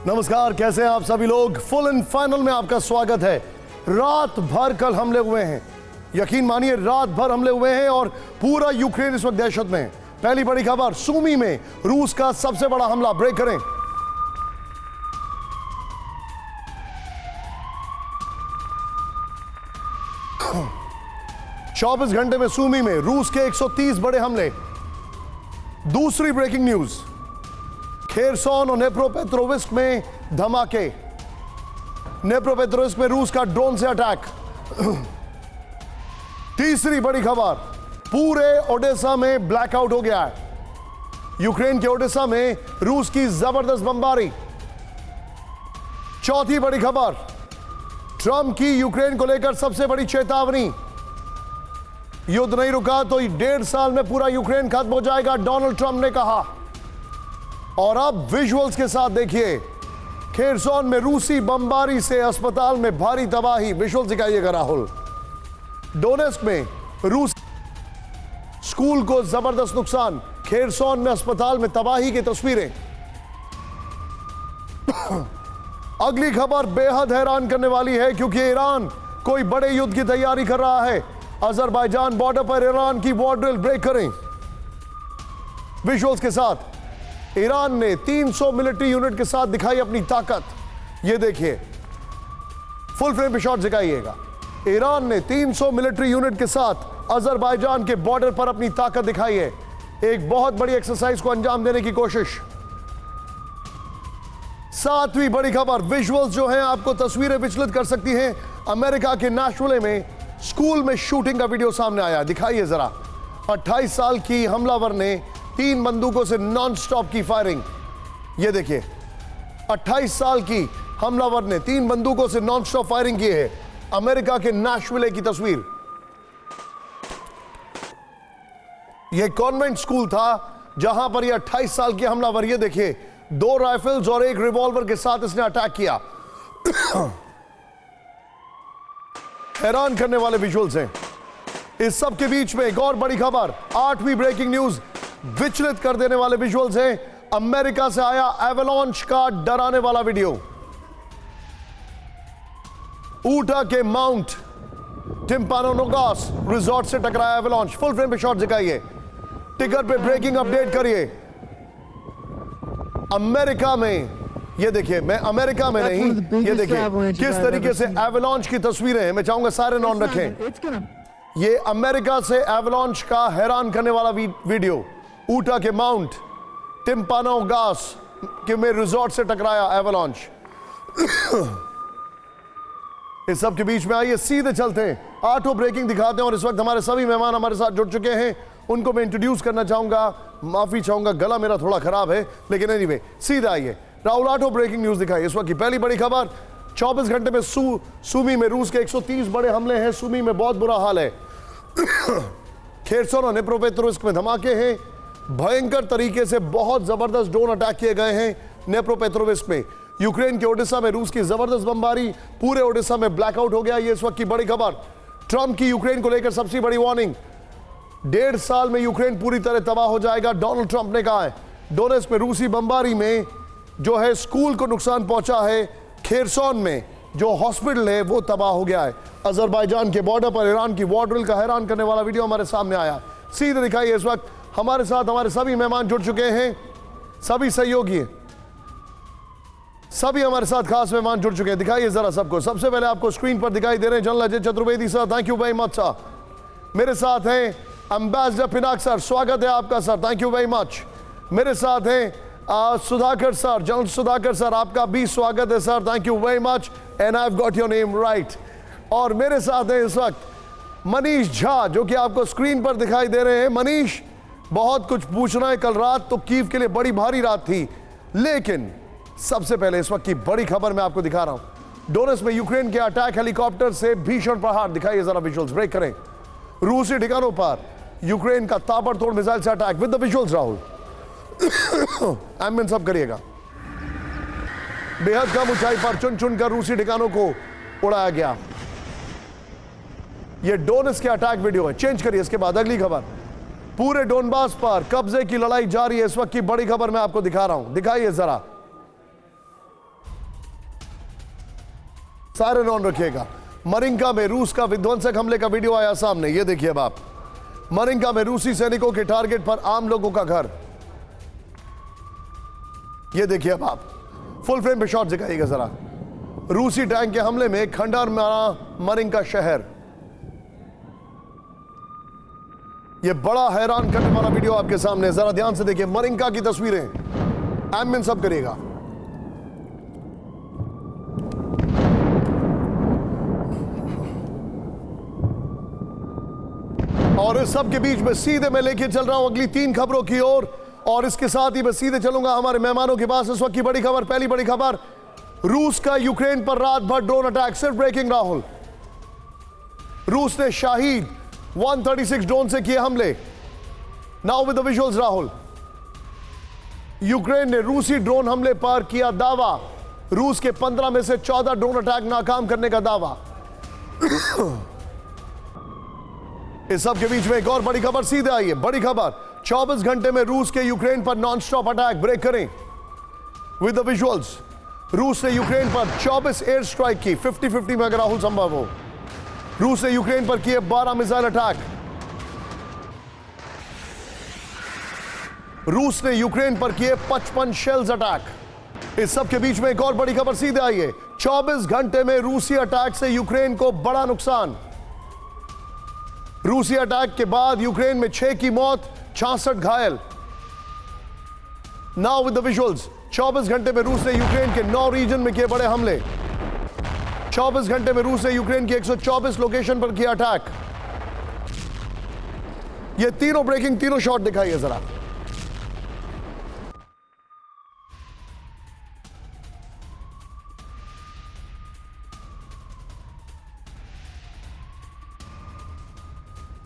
नमस्कार, कैसे हैं आप सभी लोग। फुल एंड फाइनल में आपका स्वागत है। रात भर कल हमले हुए हैं, यकीन मानिए रात भर हमले हुए हैं और पूरा यूक्रेन इस वक्त दहशत में है। पहली बड़ी खबर, सूमी में रूस का सबसे बड़ा हमला। ब्रेक करें। चौबीस घंटे में सूमी में रूस के 130 बड़े हमले। दूसरी ब्रेकिंग न्यूज, खेरसोन और नेप्रोपेट्रोविस्क में धमाके। नेप्रोपेट्रोविस्क में रूस का ड्रोन से अटैक। तीसरी बड़ी खबर, पूरे ओडेसा में ब्लैकआउट हो गया है। यूक्रेन के ओडेसा में रूस की जबरदस्त बमबारी। चौथी बड़ी खबर, ट्रंप की यूक्रेन को लेकर सबसे बड़ी चेतावनी। युद्ध नहीं रुका तो 1.5 साल में पूरा यूक्रेन खत्म हो जाएगा, डोनाल्ड ट्रंप ने कहा। और अब विजुअल्स के साथ देखिए, खेरसोन में रूसी बमबारी से अस्पताल में भारी तबाही। विजुअल्स दिखाइएगा राहुल। डोनेस्क में रूस स्कूल को जबरदस्त नुकसान। खेरसोन में अस्पताल में तबाही की तस्वीरें। अगली खबर बेहद हैरान करने वाली है, क्योंकि ईरान कोई बड़े युद्ध की तैयारी कर रहा है। अजरबैजान बॉर्डर पर ईरान की वॉर ड्रिल। ब्रेक करें विजुअल्स के साथ। ईरान ने 300 मिलिट्री यूनिट के साथ दिखाई अपनी ताकत। यह देखिए, फुल फ्रेम पे शॉट दिखाइएगा। ईरान ने 300 मिलिट्री यूनिट के साथ अजरबैजान के बॉर्डर पर अपनी ताकत दिखाई है। एक बहुत बड़ी एक्सरसाइज को अंजाम देने की कोशिश। सातवीं बड़ी खबर, विजुअल्स जो हैं आपको तस्वीरें विचलित कर सकती हैं। अमेरिका के नेशविल में स्कूल में शूटिंग का वीडियो सामने आया, दिखाइए जरा। 28 साल की हमलावर ने 3 बंदूकों से नॉन स्टॉप की फायरिंग। यह देखिए, 28 साल की हमलावर ने 3 बंदूकों से नॉन स्टॉप फायरिंग की है। अमेरिका के नेशविल की तस्वीर। यह कॉन्वेंट स्कूल था जहां पर यह 28 साल की हमलावर, यह देखिए, 2 राइफल्स और 1 रिवॉल्वर के साथ इसने अटैक किया। हैरान करने वाले विजुअल्स हैं। इस सब के बीच में एक और बड़ी खबर, 8वीं ब्रेकिंग न्यूज, विचलित कर देने वाले विजुअल्स हैं। अमेरिका से आया एवलांच का डराने वाला वीडियो। ऊटा के माउंट टिम्पानोगास रिजॉर्ट से टकराया एवलांच। फुल फ्रेम पे शॉट दिखाइए, टिकर पे ब्रेकिंग अपडेट करिए। अमेरिका में, ये देखिए, मैं अमेरिका में नहीं, ये देखिए किस तरीके से एवलांच की तस्वीरें हैं। मैं चाहूंगा सारे नॉन रखें। ये अमेरिका से एवलांच का हैरान करने वाला वीडियो। ऊटा के माउंट टिम्पानोगास के में रिजॉर्ट से टकराया एवलांच। इस सब के बीच में आइए सीधे चलते हैं, 8 ब्रेकिंग दिखाते हैं। और इस वक्त हमारे सभी मेहमान हमारे साथ जुड़ चुके हैं, उनको मैं इंट्रोड्यूस करना चाहूंगा। माफी चाहूंगा, गला मेरा थोड़ा खराब है, लेकिन एनीवे सीधे आइए। राहुल, 8 ब्रेकिंग न्यूज दिखाई। इस वक्त की पहली बड़ी खबर, 24 घंटे में सूमी में रूस के 130 बड़े हमले हैं। सूमी में बहुत बुरा हाल है। खेरसोन और नेप्रोपेट्रोविस्क में धमाके हैं। भयंकर तरीके से बहुत जबरदस्त ड्रोन अटैक किए गए हैं नेप्रोपेट्रोविस्क में। यूक्रेन के ओडिशा में रूस की जबरदस्त बमबारी। पूरे ओडिशा में ब्लैकआउट हो गया। ये इस वक्त की बड़ी खबर। ट्रंप की यूक्रेन को लेकर सबसे बड़ी वार्निंग। 1.5 साल में यूक्रेन पूरी तरह तबाह हो जाएगा, डोनाल्ड ट्रंप ने कहा है। डोनेस्क में रूसी बमबारी में जो है स्कूल को नुकसान पहुंचा है। खेरसोन में जो हॉस्पिटल है वो तबाह हो गया है। अजरबैजान के बॉर्डर पर ईरान की वॉर ड्रिल का हैरान करने वाला वीडियो हमारे सामने आया। सीधे दिखाइए। इस वक्त हमारे साथ हमारे सभी मेहमान जुड़ चुके हैं, सभी सहयोगी, सभी हमारे साथ खास मेहमान जुड़ चुके हैं। दिखाइए जरा सबको। सबसे पहले आपको स्क्रीन पर दिखाई दे रहे हैं general Ajay Chaturvedi sir, thank you very much sir. मेरे साथ हैं एम्बेसडर पिनाक सर, स्वागत है आपका sir, thank you very much. मेरे साथ हैं Sudhakar sir, general Sudhakar sir, आपका भी स्वागत है sir, thank you very much and I have got your name right. और मेरे साथ हैं इस वक्त मनीष झा, जो कि आपको स्क्रीन पर दिखाई दे रहे हैं। मनीष, बहुत कुछ पूछना है। कल रात तो कीव के लिए बड़ी भारी रात थी, लेकिन सबसे पहले इस वक्त की बड़ी खबर मैं आपको दिखा रहा हूं। डोनेस्क में यूक्रेन के अटैक हेलीकॉप्टर से भीषण प्रहार। दिखाइए जरा विजुअल्स, ब्रेक करें। रूसी ठिकानों पर यूक्रेन का ताबड़तोड़ मिसाइल से attack with the visuals. Rahul एमएन सब करिएगा। बेहद कम ऊंचाई पर चुन चुनकर रूसी ठिकानों को उड़ाया गया। यह डोनेस्क के अटैक वीडियो है। चेंज करिए। इसके बाद अगली खबर, पूरे डोनबास पर कब्जे की लड़ाई जारी है। इस वक्त की बड़ी खबर मैं आपको दिखा रहा हूं, दिखाइए जरा। सायरन ऑन रखिएगा। मरिंका में रूस का विध्वंसक हमले का वीडियो आया सामने, ये देखिए अब आप। मरिंका में रूसी सैनिकों के टारगेट पर आम लोगों का घर, ये देखिए अब आप। फुल फ्रेम पे शॉट दिखाइएगा जरा। रूसी टैंक के हमले में खंडर मारा मरिंका शहर। ये बड़ा हैरान करने वाला वीडियो आपके सामने, जरा ध्यान से देखिए। मरिंका की तस्वीरें, एम्बियंस सब करिएगा। और इस सब के बीच में सीधे मैं लेके चल रहा हूं अगली 3 खबरों की ओर, और इसके साथ ही मैं सीधे चलूंगा हमारे मेहमानों के पास। इस वक्त की बड़ी खबर, पहली बड़ी खबर, रूस का यूक्रेन पर रात भर ड्रोन अटैक। सिर्फ ब्रेकिंग राहुल, रूस ने शाहीद 136 ड्रोन से किए हमले। Now with the visuals Rahul. Ukraine ने रूसी ड्रोन हमले पर किया दावा। रूस के 15 में से 14 ड्रोन अटैक नाकाम करने का दावा। इस सब के बीच में एक और बड़ी खबर सीधे आई है। बड़ी खबर, 24 घंटे में रूस के यूक्रेन पर नॉन स्टॉप अटैक। ब्रेक करें विद द विजुअल्स। रूस ने यूक्रेन पर 24 एयर स्ट्राइक की, 50-50 में अगर राहुल संभव हो। रूस ने यूक्रेन पर किए 12 मिसाइल अटैक। रूस ने यूक्रेन पर किए 55 शेल्स अटैक। इस सब के बीच में एक और बड़ी खबर सीधे आई है। 24 घंटे में रूसी अटैक से यूक्रेन को बड़ा नुकसान। रूसी अटैक के बाद यूक्रेन में 6 की मौत, 66 घायल। Now with the visuals. 24 घंटे में रूस ने यूक्रेन के 9 रीजन में किए बड़े हमले। 24 घंटे में रूस ने यूक्रेन की 124 लोकेशन पर किया अटैक। ये तीनों ब्रेकिंग, तीनों शॉट दिखाइए जरा।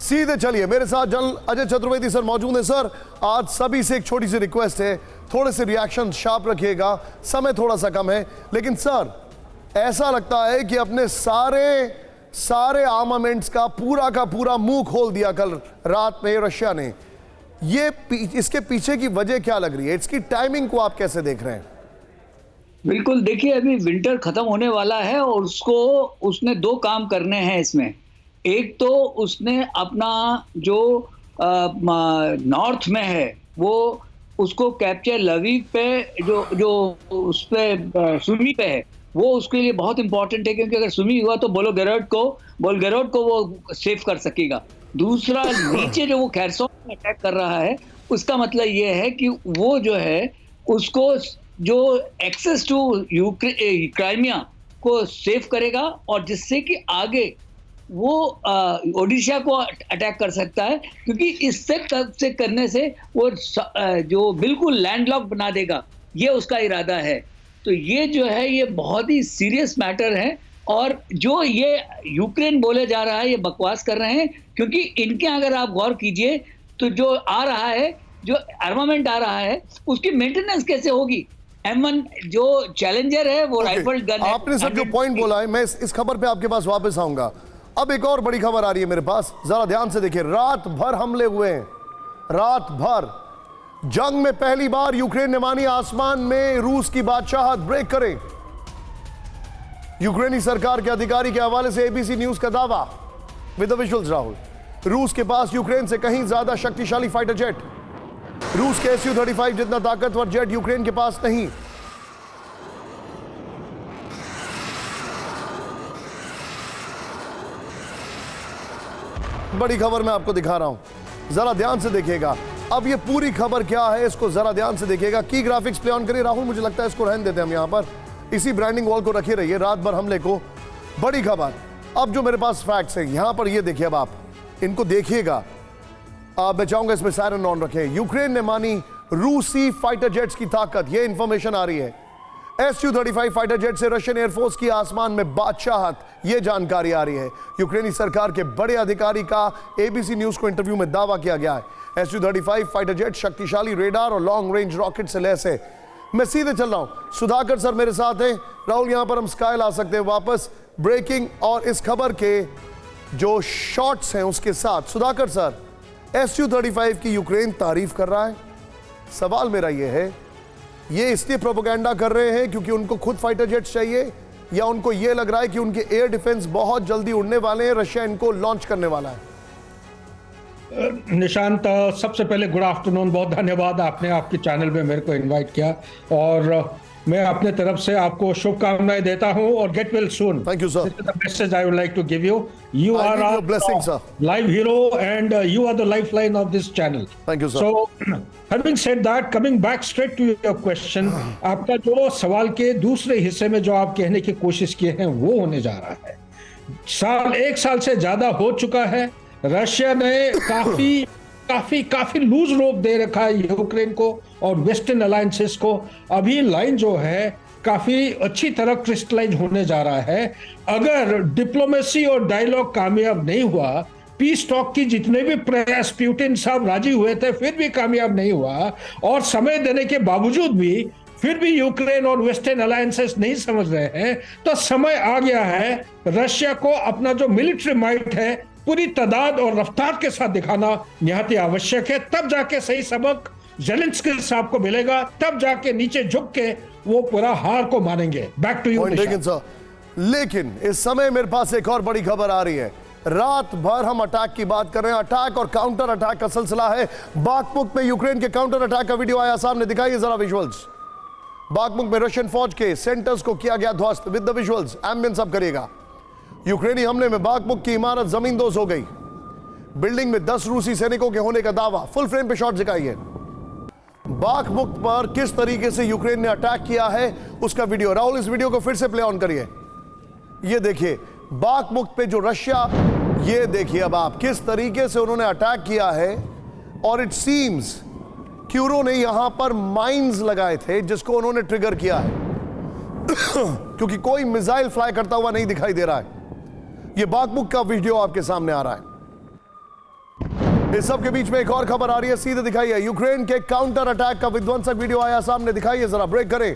सीधे चलिए, मेरे साथ जनरल अजय चतुर्वेदी सर मौजूद हैं। सर, आज सभी से एक छोटी सी रिक्वेस्ट है, थोड़े से रिएक्शन शार्प रखिएगा, समय थोड़ा सा कम है। लेकिन सर, ऐसा लगता है कि अपने सारे आर्मामेंट्स का पूरा मुंह खोल दिया कल रात में रशिया ने। इसके पीछे की वजह क्या लग रही है? इसकी टाइमिंग को आप कैसे देख रहे हैं? बिल्कुल, देखिए अभी विंटर खत्म होने वाला है और उसने 2 काम करने हैं इसमें। एक तो उसने अपना जो नॉर्थ में है वो उसको कैप्चर लवीव पे जो उस पे सुमी पे है, वो उसके लिए बहुत इंपॉर्टेंट है, क्योंकि अगर सुमी हुआ तो बोल्गोरोड को वो सेव कर सकेगा। दूसरा, नीचे जो वो खैरसोन में अटैक कर रहा है, उसका मतलब ये है कि वो जो है उसको जो एक्सेस टू क्राइमिया को सेव करेगा, और जिससे कि आगे वो ओडिशा को अटैक कर सकता है, क्योंकि इससे करने से वो जो बिल्कुल लैंडलॉक बना देगा, ये उसका इरादा है। तो ये जो है ये बहुत ही सीरियस मैटर है, और जो ये यूक्रेन बोले जा रहा है ये बकवास कर रहे हैं, क्योंकि इनके अगर आप गौर कीजिए तो जो आ रहा है, जो आर्मामेंट आ रहा है, उसकी मेंटेनेंस कैसे होगी? M1 जो चैलेंजर है वो राइफल गन है। आपने सर जो पॉइंट बोला है, मैं इस खबर पे आपके पास वापस आऊंगा। अब एक और बड़ी खबर आ रही है मेरे पास, जरा ध्यान से देखिए। रात भर हमले हुए हैं, रात भर। जंग में पहली बार यूक्रेन ने मानी आसमान में रूस की बादशाहत। ब्रेक करें। यूक्रेनी सरकार के अधिकारी के हवाले से ABC न्यूज का दावा विद द विजुअल्स राहुल। रूस के पास यूक्रेन से कहीं ज्यादा शक्तिशाली फाइटर जेट, रूस के Su-35 जितना ताकतवर जेट यूक्रेन के पास नहीं। बड़ी खबर मैं आपको दिखा रहा हूं, जरा ध्यान से देखिएगा। अब ये पूरी खबर क्या है इसको जरा ध्यान से देखिएगा। की ग्राफिक्स प्ले ऑन करिए राहुल, मुझे लगता है इसको रहने देते हैं हम यहां पर, इसी ब्रांडिंग वॉल को रखे रहिए। रात भर हमले को बड़ी खबर। अब जो मेरे पास फैक्ट्स हैं यहां पर, ये देखिए, अब आप इनको देखिएगा। मैं चाहूंगा इसमें सायरन ऑन रखें। यूक्रेन ने मानी रूसी फाइटर जेट्स की ताकत, ये इंफॉर्मेशन आ रही है। Su-35 फाइटर जेट से रशियन एयरफोर्स की आसमान में बादशाहत, यह जानकारी आ रही है। यूक्रेनी सरकार के बड़े अधिकारी का ABC न्यूज को इंटरव्यू में दावा किया गया है। Su-35 फाइटर जेट शक्तिशाली रेडार और लॉन्ग रेंज रॉकेट से लैस है। मैं सीधे चल रहा हूं, सुधाकर सर मेरे साथ हैं। राहुल, यहां पर हम स्काई ला सकते हैं वापस, ब्रेकिंग और इस खबर के जो शॉट्स हैं उसके साथ। सुधाकर सर, Su-35 की यूक्रेन तारीफ कर रहा है। सवाल मेरा यह है, ये इसलिए प्रोपेगेंडा कर रहे हैं क्योंकि उनको खुद फाइटर जेट्स चाहिए, या उनको ये लग रहा है कि उनके एयर डिफेंस बहुत जल्दी उड़ने वाले हैं, रशिया इनको लॉन्च करने वाला है? निशांत, सबसे पहले गुड आफ्टरनून, बहुत धन्यवाद आपने आपके चैनल में मेरे को इनवाइट किया, और मैं अपने तरफ से आपको शुभकामनाएं देता हूं, और get well soon. Thank you sir. The message I would like to give you, you are your blessing, sir. live hero and you are the lifeline of this channel. Thank you, sir. So having said that, coming back straight to your question, आपका जो सवाल के दूसरे हिस्से में जो आप कहने की कोशिश किए हैं वो होने जा रहा है। एक साल से ज्यादा हो चुका है, रशिया ने काफी लूज रोप दे रखा है यूक्रेन को और वेस्टर्न अलायंसेस को। अभी लाइन जो है काफी अच्छी तरह क्रिस्टलाइज होने जा रहा है। अगर डिप्लोमेसी और डायलॉग कामयाब नहीं हुआ, पीस टॉक की जितने भी प्रयास पुतिन साहब राजी हुए थे फिर भी कामयाब नहीं हुआ, और समय देने के बावजूद भी फिर भी यूक्रेन और वेस्टर्न अलायंसेस नहीं समझ रहे हैं, तो समय आ गया है रशिया को अपना जो मिलिट्री माइट है पूरी तादाद और रफ्तार के साथ दिखाना निहायत आवश्यक है। तब जाके सही सबक ज़ेलेंस्की साहब को मिलेगा, तब जाके नीचे झुक के वो पूरा हार को मानेंगे। Back to you. लेकिन इस समय मेरे पास एक और बड़ी खबर आ रही है। रात भर हम अटैक की बात कर रहे हैं, अटैक और काउंटर अटैक का सिलसिला है। बाखमुख में यूक्रेन के काउंटर अटैक का वीडियो आया सामने, दिखाइए जरा विजुअल्स। बाखमुख में रशियन फौज के सेंटर्स को किया गया ध्वस्त विद द विजुअल्स। एम्बियंस अब करिएगा। यूक्रेनी हमले में बाखमुख की इमारत जमींदोज हो गई। बिल्डिंग में 10 रूसी सैनिकों के होने का दावा। फुल फ्रेम पे शॉट दिखाइए। बाखमुख पर किस तरीके से यूक्रेन ने अटैक किया है उसका वीडियो। राहुल, इस वीडियो को फिर से प्ले ऑन करिए। ये देखिए बाखमुख पे जो रशिया, ये देखिए अब आप किस तरीके से उन्होंने अटैक किया है। और इट सीम्स कि उन्होंने यहां पर माइंस लगाए थे जिसको उन्होंने ट्रिगर किया है क्योंकि कोई मिसाइल फ्लाई करता हुआ नहीं दिखाई दे रहा है। ये बाखमुख का वीडियो आपके सामने आ रहा है। इस सब के बीच में एक और खबर आ रही है, सीधे दिखाइए। यूक्रेन के काउंटर अटैक का विध्वंसक वीडियो आया सामने, दिखाइए जरा। ब्रेक करें।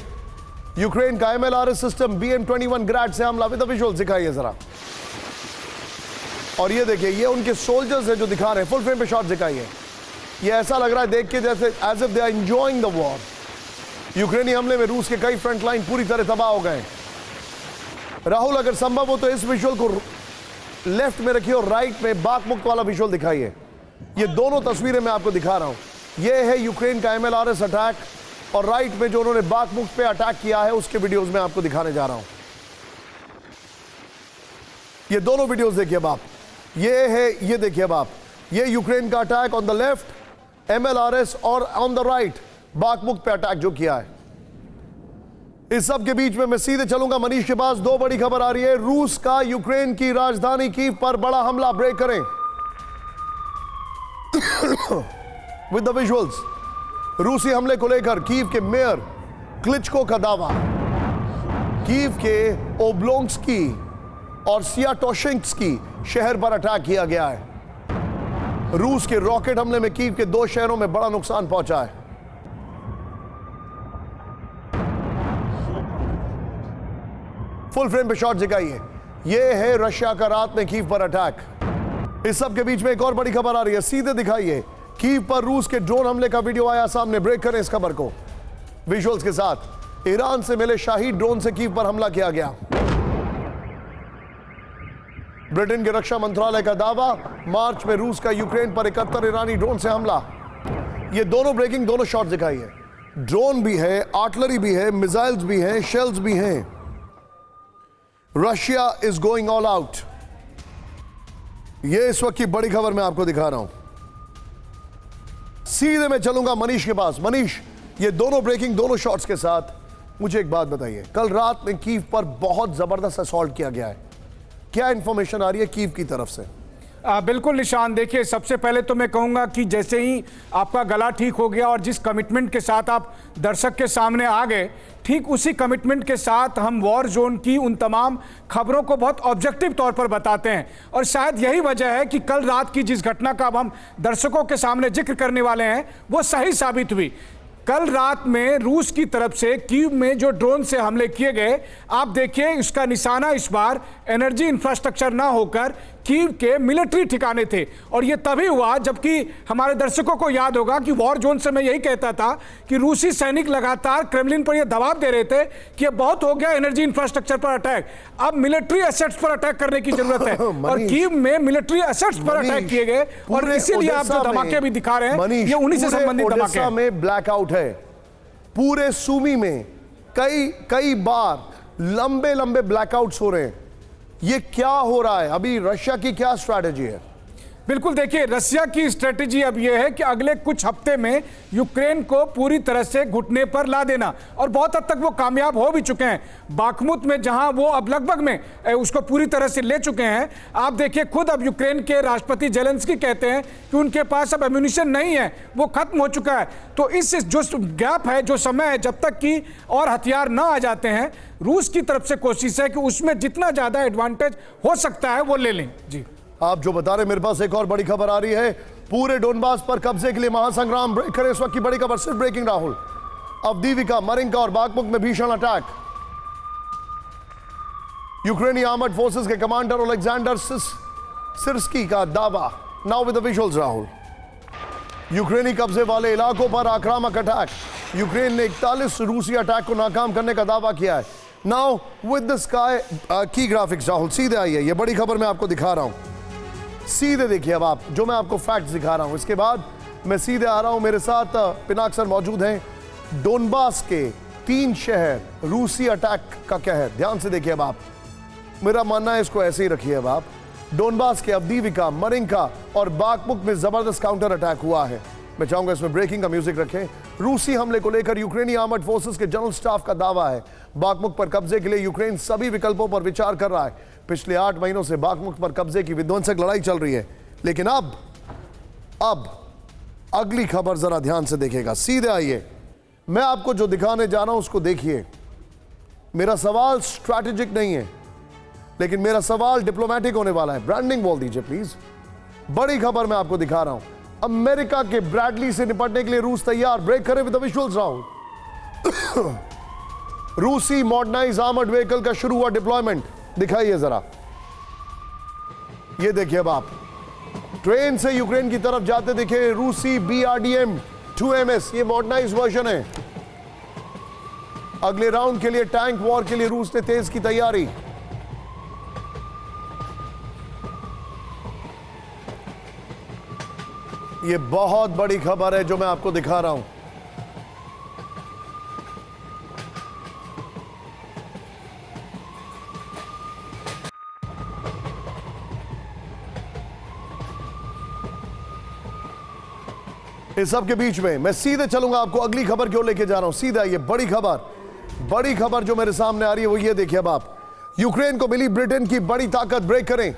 यूक्रेन का MLRS सिस्टम BM-21 ग्रैड से हमला विद द विजुअल्स दिखाइए जरा। और ये देखिए, ये उनके सोल्जर्स हैं जो दिखा रहे हैं। फुल फ्रेम पे शॉट दिखाइए। ये ऐसा लग रहा है देख के जैसे as if they are enjoying the war. यूक्रेनी हमले में रूस के कई फ्रंट लाइन पूरी तरह तबाह हो गए। राहुल, अगर संभव हो तो इस विजुअल को लेफ्ट में रखिए और राइट में बाखमुख वाला विजुअल दिखाइए। ये दोनों तस्वीरें मैं आपको दिखा रहा हूं। ये है यूक्रेन का MLRS अटैक, और राइट में जो उन्होंने बाखमुख पे अटैक किया है उसके वीडियोस में आपको दिखाने जा रहा हूं। ये दोनों वीडियोस देखिए अब आप। ये है, ये देखिए अब आप, ये यूक्रेन का attack on the left MLRS, और ऑन द राइट बाखमुख पे अटैक जो किया है। इस सब के बीच में मैं सीधे चलूंगा मनीष के पास। दो बड़ी खबर आ रही है। रूस का यूक्रेन की राजधानी कीव पर बड़ा हमला। ब्रेक करें विद द विजुअल्स। रूसी हमले को लेकर कीव के मेयर क्लिचको का दावा। कीव के ओब्लोंस्की और सियाटोशिंस्की शहर पर अटैक किया गया है। रूस के रॉकेट हमले में कीव के 2 शहरों में बड़ा नुकसान पहुंचा है। फुल फ्रेम पे शॉट दिखाइए। यह है रशिया का रात में कीव पर अटैक। इस सब के बीच में एक और बड़ी खबर आ रही है, सीधे दिखाइए। कीव पर रूस के ड्रोन हमले का वीडियो आया सामने। ब्रेक करें इस खबर को विजुअल्स के साथ। ईरान से मिले शाही ड्रोन से कीव पर हमला किया गया। ब्रिटेन के रक्षा मंत्रालय का दावा, मार्च में रूस का यूक्रेन पर 71 ईरानी ड्रोन से हमला। ये दोनों ब्रेकिंग, दोनों शॉट दिखाइए। ड्रोन भी है, आर्टिलरी भी है, मिसाइल्स भी हैं, शेल्स भी हैं। Russia is going all out. ये इस वक्त की बड़ी खबर मैं आपको दिखा रहा हूं। सीधे मैं चलूंगा मनीष के पास। मनीष, ये दोनों ब्रेकिंग, दोनों शॉट्स के साथ मुझे एक बात बताइए। कल रात में कीव पर बहुत जबरदस्त असॉल्ट किया गया है, क्या इंफॉर्मेशन आ रही है कीव की तरफ से? बिल्कुल निशान, देखिए सबसे पहले तो मैं कहूंगा कि जैसे ही आपका गला ठीक हो गया और जिस कमिटमेंट के साथ आप दर्शक के सामने आ गए, ठीक उसी कमिटमेंट के साथ हम वॉर जोन की उन तमाम खबरों को बहुत ऑब्जेक्टिव तौर पर बताते हैं। और शायद यही वजह है कि कल रात की जिस घटना का अब हम दर्शकों के सामने जिक्र करने वाले हैं वो सही साबित हुई। कल रात में रूस की तरफ से कीव में जो ड्रोन से हमले किए गए, आप देखिए इसका निशाना इस बार एनर्जी इंफ्रास्ट्रक्चर ना होकर कीव के मिलिट्री ठिकाने थे। और ये तभी हुआ जबकि हमारे दर्शकों को याद होगा कि वॉर जोन से मैं यही कहता था कि रूसी सैनिक लगातार क्रेमलिन पर यह दबाव दे रहे थे कि अब बहुत हो गया एनर्जी इंफ्रास्ट्रक्चर पर अटैक, अब मिलिट्री एसेट्स पर अटैक करने की जरूरत है। और कीव में मिलिट्री एसेट्स पर अटैक किए गए और इसीलिए आप जो धमाके भी दिखा रहे हैं ये उन्हीं से संबंधित धमाके हैं। में ब्लैकआउट है, पूरे सूमी में कई बार लंबे लंबे ब्लैकआउट्स हो रहे हैं। ये क्या हो रहा है? अभी रशिया की क्या स्ट्रैटेजी है? बिल्कुल, देखिए रशिया की स्ट्रेटेजी अब यह है कि अगले कुछ हफ्ते में यूक्रेन को पूरी तरह से घुटने पर ला देना, और बहुत हद तक वो कामयाब हो भी चुके हैं। बाखमुत में जहां वो अब लगभग में उसको पूरी तरह से ले चुके हैं। आप देखिए खुद अब यूक्रेन के राष्ट्रपति जेलेंस्की कहते हैं कि उनके पास अब एम्यूनिशन नहीं है, वो खत्म हो चुका है। तो इस जो गैप है, जो समय है, जब तक कि और हथियार ना आ जाते हैं, रूस की तरफ से कोशिश है कि उसमें जितना ज्यादा एडवांटेज हो सकता है वो ले लें। जी, आप जो बता रहे, मेरे पास एक और बड़ी खबर आ रही है। पूरे डोनबास पर कब्जे के लिए महासंग्राम। ब्रेक करें इस वक्त की बड़ी खबर, सिर्फ ब्रेकिंग राहुल। अवदीविका, मरिंका और बागमुक में भीषण अटैक। यूक्रेनी आर्मर्ड फोर्सेस के कमांडर ओलेक्जेंडर सिर्स्की का दावा। Now with the visuals Rahul. यूक्रेनी कब्जे वाले इलाकों पर आक्रामक अटैक। यूक्रेन ने 41 रूसी अटैक को नाकाम करने का दावा किया है। नाउ विद द स्काई की ग्राफिक्स राहुल, सीधे आइए, ये बड़ी खबर मैं आपको दिखा रहा हूं। सीधे देखिए अब आप, जो मैं आपको फैक्ट्स दिखा रहा हूं, इसके बाद मैं सीधे आ रहा हूं। मेरे साथ पिनाक सर मौजूद हैं। डोनबास के 3 शहर रूसी अटैक का कहर, ध्यान से देखिए अब आप। मेरा मानना है इसको ऐसे ही रखिए अब आप। डोनबास के अवदीविका, मरिंका और बागमुक में जबरदस्त काउंटर अटैक हुआ है। मैं चाहूंगा इसमें ब्रेकिंग का म्यूजिक रखें। रूसी हमले को लेकर यूक्रेनी आर्मर्ड फोर्सेस के जनरल स्टाफ का दावा है। बागमुक पर कब्जे के लिए यूक्रेन सभी विकल्पों पर विचार कर रहा है। पिछले 8 महीनों से बागमुक पर कब्जे की विध्वंसक लड़ाई चल रही है, लेकिन अब अगली खबर जरा ध्यान से देखिएगा। सीधे आइए, मैं आपको जो दिखाने जा रहा हूं उसको देखिए। मेरा सवाल स्ट्रैटेजिक नहीं है, लेकिन मेरा सवाल डिप्लोमेटिक होने वाला है। ब्रांडिंग बोल दीजिए प्लीज। बड़ी खबर मैं आपको दिखा रहा हूं। अमेरिका के ब्रैडली से निपटने के लिए रूस तैयार। ब्रेक करें विद द विजुअल्स राउंड। रूसी मॉडर्नाइज आर्मर्ड व्हीकल का शुरू हुआ डिप्लॉयमेंट। दिखाइए जरा, ये देखिए अब आप। ट्रेन से यूक्रेन की तरफ जाते दिखे रूसी BRDM 2MS, ये मॉडर्नाइज वर्जन है। अगले राउंड के लिए, टैंक वॉर के लिए रूस ने तेज की तैयारी। ये बहुत बड़ी खबर है जो मैं आपको दिखा रहा हूं। इस सब के बीच में मैं सीधे चलूंगा, आपको अगली खबर क्यों लेके जा रहा हूं। सीधा ये बड़ी खबर जो मेरे सामने आ रही है वो ये देखिए अब आप। यूक्रेन को मिली ब्रिटेन की बड़ी ताकत। ब्रेक करें।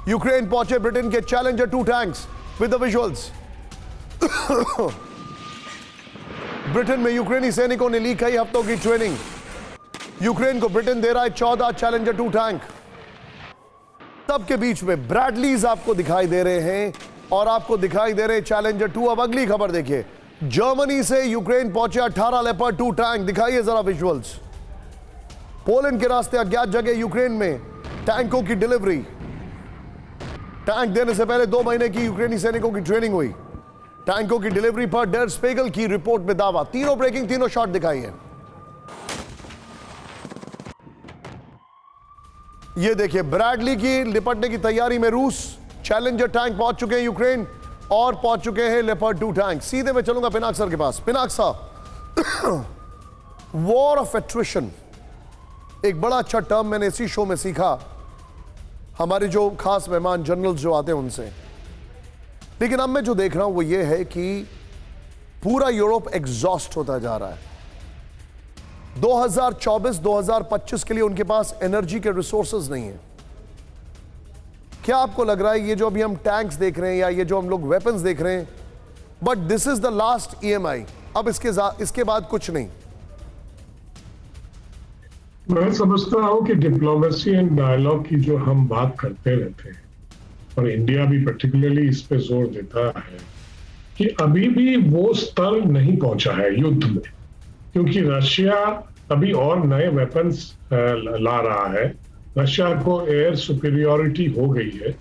यूक्रेन पहुंचे ब्रिटेन के challenger 2 tanks with the visuals. Britain में यूक्रेनी सैनिकों ने ली कई हफ्तों की ट्रेनिंग। यूक्रेन को ब्रिटेन दे रहा है 14 चैलेंजर 2 टैंक। तब के बीच में ब्रैडलीज आपको दिखाई दे रहे हैं और आपको दिखाई दे रहे चैलेंजर 2। अब अगली खबर देखिए। जर्मनी से यूक्रेन पहुंचे 18 लेपर्ड 2 टैंक। दिखाइए जरा विजुअल्स। पोलैंड के रास्ते अज्ञात जगह यूक्रेन में टैंकों की डिलीवरी। टैंक देने से पहले 2 महीने की यूक्रेनी सैनिकों की ट्रेनिंग हुई। टैंकों की डिलीवरी पर डर स्पेगल की रिपोर्ट में दावा। तीनों ब्रेकिंग, तीनों शॉट दिखाइए। ये देखिए ब्रैडली की निपटने की तैयारी में रूस। चैलेंजर टैंक पहुंच चुके हैं यूक्रेन और पहुंच चुके हैं लेपर्ड 2 टैंक। सीधे मैं चलूंगा पिनाक सर के पास। पिनाक साहब, वॉर ऑफ एट्रिशन एक बड़ा अच्छा टर्म मैंने इसी शो में सीखा, हमारे जो खास मेहमान जनरल्स जो आते हैं उनसे। लेकिन अब मैं जो देख रहा हूं वो ये है कि पूरा यूरोप एग्जॉस्ट होता जा रहा है। 2024-2025 के लिए उनके पास एनर्जी के रिसोर्सेज नहीं है। क्या आपको लग रहा है ये जो अभी हम टैंक्स देख रहे हैं या ये जो हम लोग वेपन्स देख रहे हैं, but this is the last EMI, अब इसके बाद कुछ नहीं? मैं समझता हूं कि डिप्लोमेसी एंड डायलॉग की जो हम बात करते रहते हैं, और इंडिया भी पर्टिकुलरली इस पे जोर देता है कि अभी भी वो स्तर नहीं पहुंचा है युद्ध में, क्योंकि रशिया अभी और नए वेपन्स ला रहा है रशिया को एयर सुपीरियॉरिटी हो गई है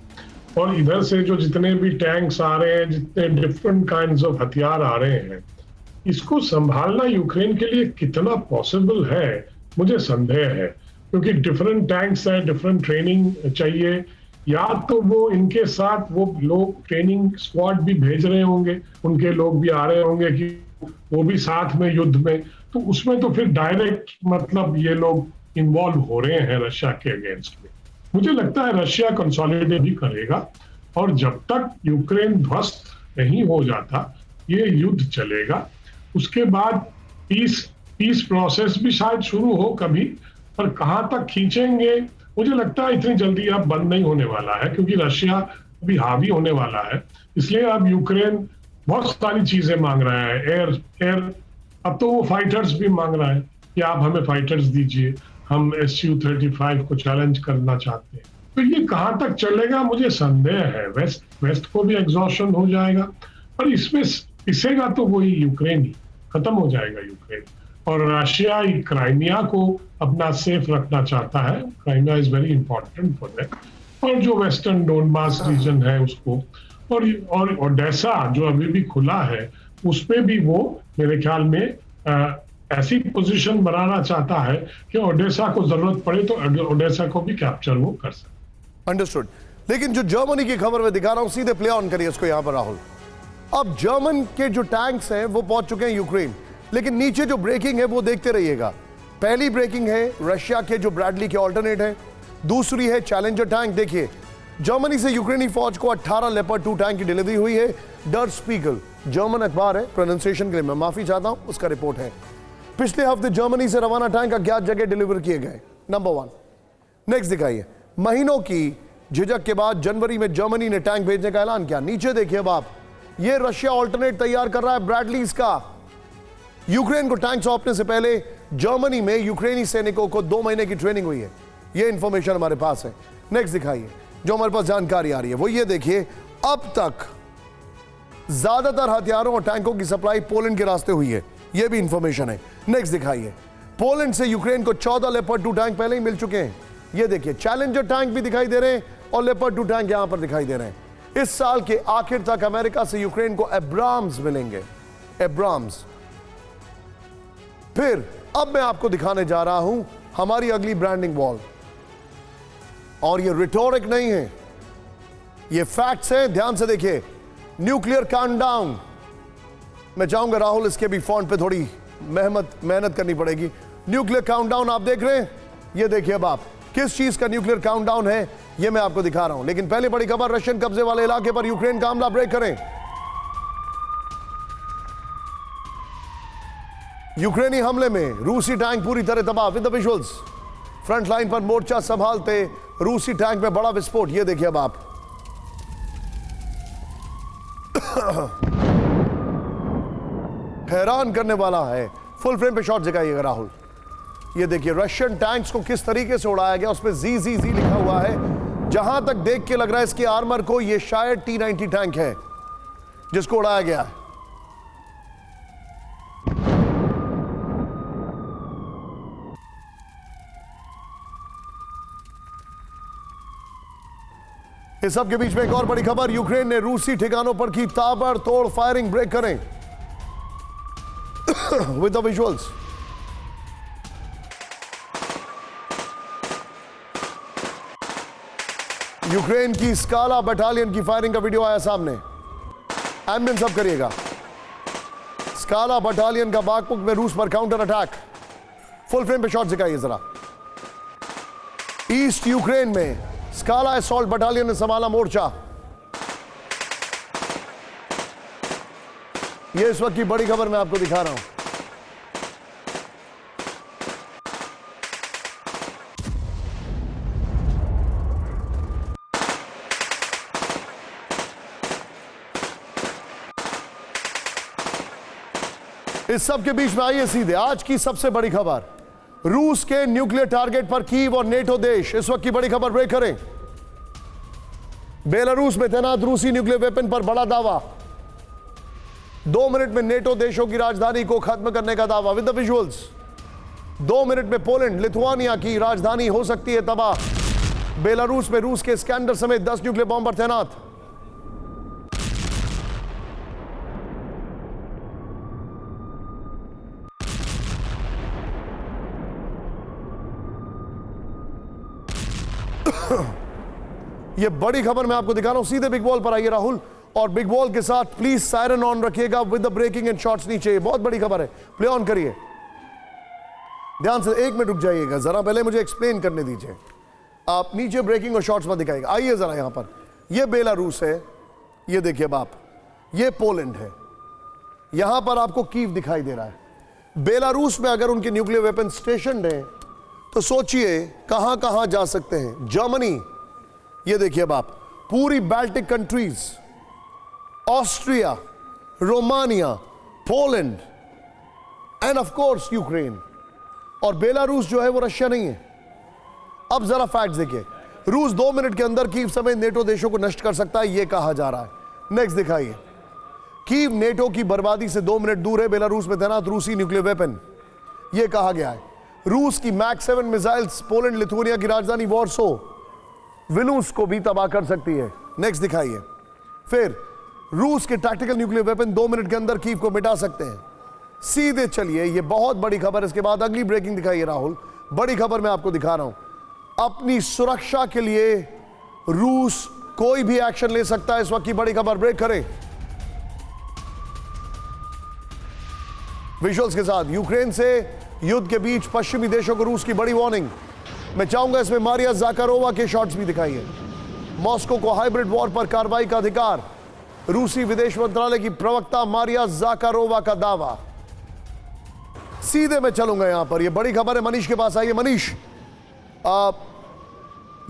और इधर से जो जितने भी टैंक्स आ रहे हैं, जितने डिफरेंट काइंड्स ऑफ हथियार आ रहे हैं, इसको संभालना यूक्रेन के लिए कितना पॉसिबल है, मुझे संदेह है। क्योंकि डिफरेंट टैंक्स हैं, डिफरेंट ट्रेनिंग चाहिए, या तो वो इनके साथ वो लोग ट्रेनिंग स्क्वाड भी भेज रहे होंगे, उनके लोग भी आ रहे होंगे कि वो भी साथ में युद्ध में, तो उसमें तो फिर डायरेक्ट मतलब ये लोग इन्वॉल्व हो रहे हैं रशिया के अगेंस्ट में। मुझे लगता है रशिया कंसोलिडेट भी करेगा और जब तक यूक्रेन ध्वस्त नहीं हो जाता ये युद्ध चलेगा। उसके बाद पीस प्रोसेस भी शायद शुरू हो कभी, पर कहां तक खींचेंगे मुझे लगता है इतनी जल्दी अब बंद नहीं होने वाला है, क्योंकि रशिया अभी हावी होने वाला है। इसलिए अब यूक्रेन बहुत सारी चीजें मांग रहा है, एयर अब तो वो फाइटर्स भी मांग रहा है कि आप हमें फाइटर्स दीजिए, हम Su-35 को चैलेंज करना चाहते हैं। तो ये कहां तक चलेगा मुझे संदेह है। वेस्ट को भी एग्जॉशन हो जाएगा, पर इसमें पिसेगा तो वही यूक्रेन ही, खत्म हो जाएगा यूक्रेन। और रशिया क्राइमिया को अपना सेफ रखना चाहता है, Crimea is very important for that. और जो वेस्टर्न डोनबास रीजन है उसको, और ओडेसा जो अभी भी खुला है, उसमें भी वो मेरे ख्याल में ऐसी पोजीशन बनाना चाहता है कि ओडेसा को जरूरत पड़े तो ओडेसा को भी कैप्चर वो कर सके। अंडरस्टूड। लेकिन जो जर्मनी की खबर मैं दिखा रहा हूं, सीधे प्ले ऑन करिए इसको यहां पर राहुल। अब जर्मन के जो टैंक्स हैं वो पहुंच चुके हैं यूक्रेन, लेकिन नीचे जो ब्रेकिंग है वो देखते रहिएगा। पहली ब्रेकिंग है रशिया के जो ब्रैडली के ऑल्टरनेट है, दूसरी है चैलेंजर टैंक। देखिए जर्मनी से यूक्रेनी फौज को 18 लेपर्ड 2 टैंक की डिलीवरी हुई है। डर स्पीगल जर्मन अखबार है, प्रोनाउंसिएशन के लिए मैं माफी चाहता हूं, उसका रिपोर्ट है। पिछले हफ्ते जर्मनी से रवाना टैंक अज्ञात जगह डिलीवर किए गए, नंबर 1। नेक्स्ट दिखाइए, महीनों की झिझक के बाद जनवरी में जर्मनी ने टैंक भेजने का ऐलान किया। नीचे देखिए अब आप, ये रशिया ऑल्टरनेट तैयार कर रहा है ब्रैडलीज का। यूक्रेन को टैंक सौंपने से पहले जर्मनी में यूक्रेनी सैनिकों को 2 महीने की ट्रेनिंग हुई है, ये इंफॉर्मेशन हमारे पास है। नेक्स्ट दिखाइए, जो हमारे पास जानकारी आ रही है वो ये देखिए, अब तक ज्यादातर हथियारों और टैंकों की सप्लाई पोलैंड के रास्ते हुई है, ये भी इंफॉर्मेशन है। नेक्स्ट दिखाइए, पोलैंड से यूक्रेन को 14 लेपर्ड 2 टैंक पहले ही मिल चुके हैं। ये देखिए चैलेंजर टैंक भी दिखाई दे रहे हैं और लेपर्ड 2 टैंक यहां पर दिखाई दे रहे हैं। इस साल के आखिर तक अमेरिका से यूक्रेन को एब्राम्स मिलेंगे, एब्राम्स। फिर अब मैं आपको दिखाने जा रहा हूं हमारी अगली ब्रांडिंग वॉल, और ये रिटोरिक नहीं है, ये फैक्ट्स हैं, ध्यान से देखिए। न्यूक्लियर काउंटडाउन, मैं चाहूंगा राहुल इसके भी फॉन्ट पे थोड़ी मेहनत करनी पड़ेगी। न्यूक्लियर काउंटडाउन आप देख रहे हैं, ये देखिए अब आप किस चीज का न्यूक्लियर काउंटडाउन है ये मैं आपको दिखा रहा हूं। लेकिन पहले बड़ी खबर, रशियन कब्जे वाले इलाके पर यूक्रेन का हमला ब्रेक करें। यूक्रेनी हमले में रूसी टैंक पूरी तरह तबाह, with the visuals. Front line पर मोर्चा संभालते रूसी टैंक में बड़ा विस्फोट, ये देखिए अब आप। हैरान करने वाला है, फुल फ्रेम पे शॉट दिखाइएगा राहुल। ये देखिए रशियन टैंक्स को किस तरीके से उड़ाया गया, उस पर ZZZ लिखा हुआ है। जहां तक देख के लग रहा है इसके आर्मर को ये शायद T-90 टैंक है जिसको उड़ाया गया है। इस सब के बीच में एक और बड़ी खबर, यूक्रेन ने रूसी ठिकानों पर की ताबड़तोड़ फायरिंग, ब्रेक करें विद द विजुअल्स। यूक्रेन की स्काला बटालियन की फायरिंग का वीडियो आया सामने, एम्बियंस अब करिएगा। स्काला बटालियन का बागपुक में रूस पर काउंटर अटैक, फुल फ्रेम पे शॉट दिखाइए जरा। ईस्ट यूक्रेन में स्काला असॉल्ट बटालियन ने संभाला मोर्चा। यह इस वक्त की बड़ी खबर मैं आपको दिखा रहा हूं। इस सब के बीच में आइए सीधे आज की सबसे बड़ी खबर, रूस के न्यूक्लियर टारगेट पर कीव और नेटो देश। इस वक्त की बड़ी खबर ब्रेक करें। बेलारूस में तैनात रूसी न्यूक्लियर वेपन पर बड़ा दावा, 2 मिनट में नेटो देशों की राजधानी को खत्म करने का दावा, विद द विजुअल्स। 2 मिनट में पोलैंड लिथुआनिया की राजधानी हो सकती है तबाह। बेलारूस में रूस के स्कैंडर समेत 10 न्यूक्लियर बॉम्बर तैनात। ये बड़ी खबर मैं आपको दिखा रहा हूं। सीधे बिग बॉल पर आइए राहुल, और बिग बॉल के साथ प्लीज सायरन ऑन रखिएगा with the breaking and shots नीचे। बहुत बड़ी खबर है, प्ले ऑन करिए। ध्यान से 1 मिनट रुक जाइएगा जरा, पहले मुझे एक्सप्लेन करने दीजिए। आप नीचे ब्रेकिंग और शॉट्स में दिखाएगा। आइए जरा यहां पर, ये बेलारूस है, ये देखिए बाप, ये पोलैंड है, यहां पर आपको कीव दिखाई दे रहा है। बेलारूस में अगर उनके न्यूक्लियर वेपन स्टेशन है तो सोचिए कहां कहां जा सकते हैं। जर्मनी, ये देखिए बाप, पूरी Baltic countries, Austria, Romania, Poland end of course Ukraine. और बेलारूस जो है वो रशिया नहीं है। अब जरा फैक्ट्स देखिए, रूस 2 मिनट के अंदर कीव समेत नेटो देशों को नष्ट कर सकता है, यह कहा जा रहा है। नेक्स्ट दिखाइए, कीव नेटो की बर्बादी से 2 मिनट दूर है। बेलारूस में तैनात रूसी न्यूक्लियर वेपन, यह कहा गया है। रूस की मैक 7 मिसाइल्स पोलैंड लिथुआनिया की राजधानी वॉर्सो विल्नुस को भी तबाह कर सकती है। नेक्स्ट दिखाइए, फिर रूस के टैक्टिकल न्यूक्लियर वेपन 2 मिनट के अंदर कीव को मिटा सकते हैं। सीधे चलिए, यह बहुत बड़ी खबर। इसके बाद अगली ब्रेकिंग दिखाइए राहुल, बड़ी खबर मैं आपको दिखा रहा हूं। अपनी सुरक्षा के लिए रूस कोई भी एक्शन ले सकता है, इस वक्त की बड़ी खबर। ब्रेक करें विजुअल्स के साथ। यूक्रेन से युद्ध के बीच पश्चिमी देशों को रूस की बड़ी वार्निंग। मैं चाहूंगा इसमें मारिया जाकारोवा के शॉट्स भी दिखाइए। मॉस्को को हाइब्रिड वॉर पर कार्रवाई का अधिकार, रूसी विदेश मंत्रालय की प्रवक्ता मारिया जाकारोवा का दावा। सीधे मैं चलूंगा यहां पर, यह बड़ी खबर है। मनीष के पास आइए। मनीष,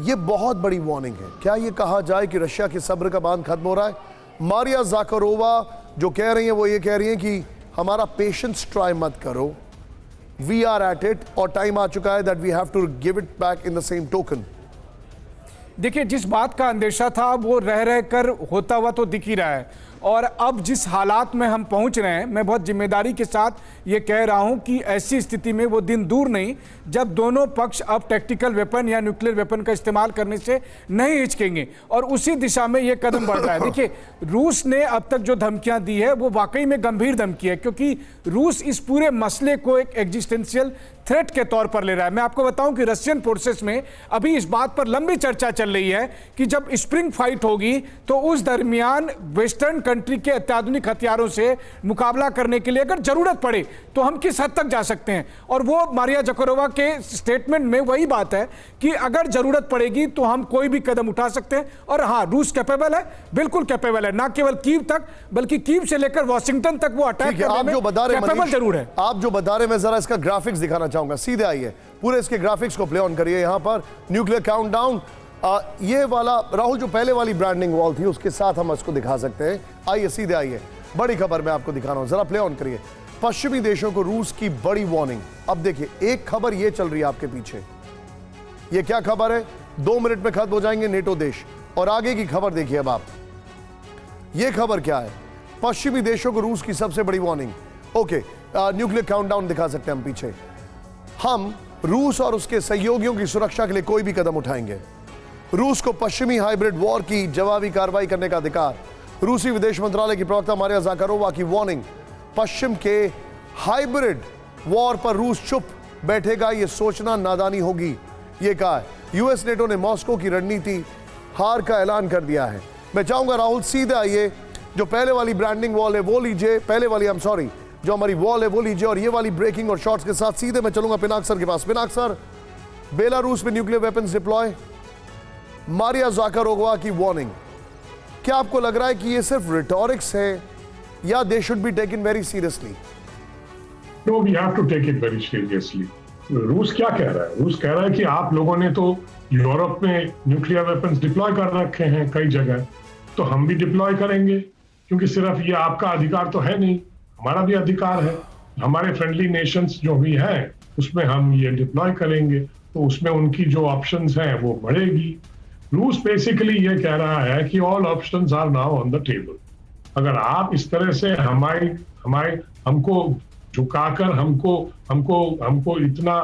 यह बहुत बड़ी वार्निंग है। क्या यह कहा जाए कि रशिया के सब्र का बांध खत्म हो रहा है? मारिया जाकारोवा जो कह रही हैं वो ये कह रही हैं कि हमारा पेशेंस ट्राई मत करो, वी आर एट इट, और टाइम आ चुका है that we have to give it back in the same token. देखिए, जिस बात का अंदेशा था वो रह रह कर होता हुआ तो दिख ही रहा है। और अब जिस हालात में हम पहुंच रहे हैं, मैं बहुत जिम्मेदारी के साथ ये कह रहा हूं कि ऐसी स्थिति में वो दिन दूर नहीं जब दोनों पक्ष अब टैक्टिकल वेपन या न्यूक्लियर वेपन का इस्तेमाल करने से नहीं हिचकेंगे, और उसी दिशा में ये कदम बढ़ रहा है। देखिए, रूस ने अब तक जो धमकियां दी है वो वाकई में गंभीर धमकी है, क्योंकि रूस इस पूरे मसले को एक एग्जिस्टेंशियल थ्रेट के तौर पर ले रहा है। मैं आपको बताऊं कि रशियन फोर्सेस में अभी इस बात पर लंबी चर्चा चल रही है कि जब स्प्रिंग फाइट होगी तो उस दरमियान वेस्टर्न कंट्री के अत्याधुनिक हथियारों से मुकाबला करने के लिए अगर जरूरत पड़े तो हम किस हद तक जा सकते हैं। और वो मारिया जाकारोवा के स्टेटमेंट में वही बात है कि अगर जरूरत पड़ेगी तो हम कोई भी कदम उठा सकते हैं। और हाँ, रूस कैपेबल है, बिल्कुल कैपेबल है, ना केवल कीव तक बल्कि कीव से लेकर वॉशिंगटन तक वो अटैक करने में कैपेबल जरूर है। आप जो बता रहे, मैं जरा इसका ग्राफिक्स दिखाना चाहूंगा। सीधे आइए, पूरे इसके ग्राफिक्स को प्ले ऑन करिए। यहां पर न्यूक्लियर काउंटडाउन, ये वाला राहुल जो पहले वाली ब्रांडिंग वॉल थी उसके साथ हम इसको दिखा सकते हैं। आइए सीधे आइए, बड़ी खबर मैं आपको दिखा रहा हूं, जरा प्ले ऑन करिए। पश्चिमी देशों को रूस की बड़ी वार्निंग। अब देखिए, एक खबर ये चल रही है आपके पीछे, ये क्या खबर है? 2 मिनट में खत्म हो जाएंगे नेटो देश। और आगे की खबर देखिए अब आप, ये खबर क्या है? पश्चिमी देशों को रूस की सबसे बड़ी वार्निंग। ओके, न्यूक्लियर काउंटडाउन दिखा सकते हैं हम पीछे। हम रूस और उसके सहयोगियों की सुरक्षा के लिए कोई भी कदम उठाएंगे। रूस को पश्चिमी हाइब्रिड वॉर की जवाबी कार्रवाई करने का अधिकार, रूसी विदेश मंत्रालय की प्रवक्ता मारिया जाकारोवा की वार्निंग। पश्चिम के हाइब्रिड वॉर पर रूस चुप बैठेगा, यह सोचना नादानी होगी, यह कहा है। यूएस नेटो ने मॉस्को की रणनीति हार का ऐलान कर दिया है। मैं चाहूंगा राहुल सीधे आइए, जो पहले वाली ब्रांडिंग वॉल है वो लीजिए, पहले वाली जो हमारी वॉल है वो लीजिए, और ये वाली ब्रेकिंग और शॉट्स के साथ सीधे मैं चलूंगा पिनाक सर के पास। पिनाक सर, बेलारूस में न्यूक्लियर वेपन्स डिप्लॉय, मारिया जाकारोवा की वार्निंग, क्या आपको लग रहा है कि ये सिर्फ रिटोरिक्स है या they should be taken very seriously? No, we have to take it very seriously. रूस क्या कह रहा है? रूस कह रहा है कि आप लोगों ने तो यूरोप में न्यूक्लियर वेपन्स डिप्लॉय कर रखे हैं कई जगह, तो हम भी डिप्लॉय करेंगे, क्योंकि सिर्फ ये आपका अधिकार तो है नहीं, हमारा भी अधिकार है। हमारे फ्रेंडली नेशंस जो भी हैं उसमें हम ये डिप्लॉय करेंगे, तो उसमें उनकी जो ऑप्शंस हैं वो बढ़ेगी। रूस बेसिकली ये कह रहा है कि all options are now on the table. अगर आप इस तरह से हमको झुकाकर हमको हमको हमको इतना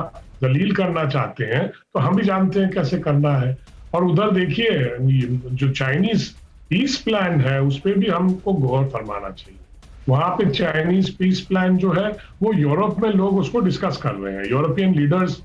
दलील करना चाहते हैं, तो हम भी जानते हैं कैसे करना है। और उधर देखिए जो चाइनीज पीस प्लान है उस पर भी हमको गौर फरमाना चाहिए। वहां पे चाइनीज पीस प्लान जो है वो यूरोप में लोग उसको डिस्कस कर रहे हैं। यूरोपियन लीडर्स